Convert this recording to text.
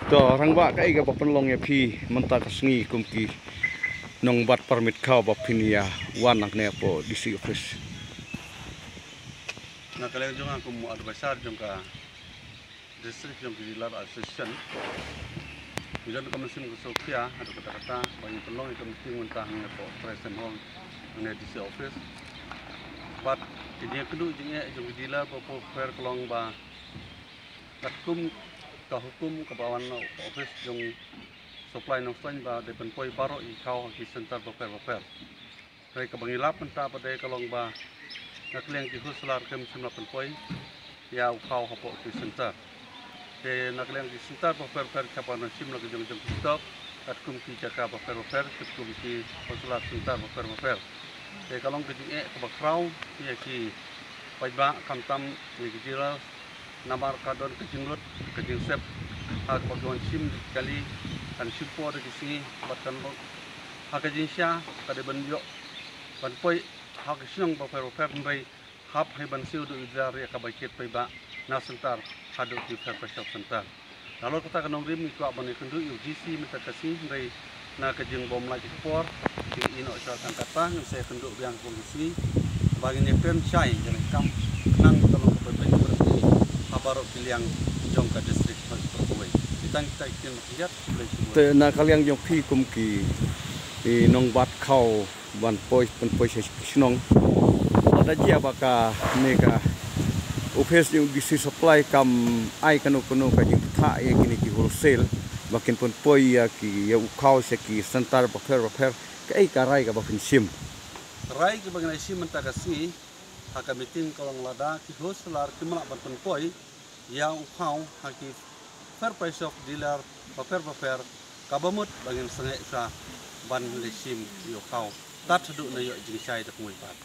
to rangba kai ga papenlong ya phi manta kasngi kumki nong bat permit kau bapinia wanak ne po DC office na kalian jong aku mu advisor jong ka district jong dilar assistant bijan komisin ko Sofia ada kata-kata banyak pelong itu mesti mentah ne po present hall ne DC office bat dia kedu jong dilar po fair kelong ba takum ka hukum ke bawan office jong supply nong sen ba de penpoi baro I kau di center paper dari kebangilap mentah pada kalong ba nak liang ki huslar kem simla penpoi ya kau hapo di center de nak liang di center paper kapan simla ke jong stok kat kum ki jaka paper kum ki huslar center paper de kalong ke ke bakrau ya ki paiba kamtam ni ki jira namar kadon ke jingut ke jinsep hak pagawon sim kali kan simpo de sini batkan hak jinsya kade banjo ban poi hak siang paper nrai hap hai ban siu du idar ya ka baikit paiba na sentar hadu di paper center lalu kata kanong rim ni kwa ban kendu UGC minta kasih nrai na ke jing bom lagi por di ino sa kan kata ng saya kendu yang polisi bagi ni pen chai jangan kam nang tolong ke berarti habaro piliang jong ka district Perpoi kita ikin lihat te na kaliang jong phi kumki nong bat kau ban poi penpoi sinong ada dia baka mega office yung DC supply kam ai kanu ka jing tha ye kini ki wholesale bakin penpoi ya ki ya kau se ki sentar paper kai karai ka bakin sim rai ki bagan sim mentagasi haka meeting kolong lada ki hoslar ki malak ban penpoi yang kau haki fair price of dealer paper kabamut bagian sengai sa ban lesim yo kau tat duk na yo jing sai tak mui pat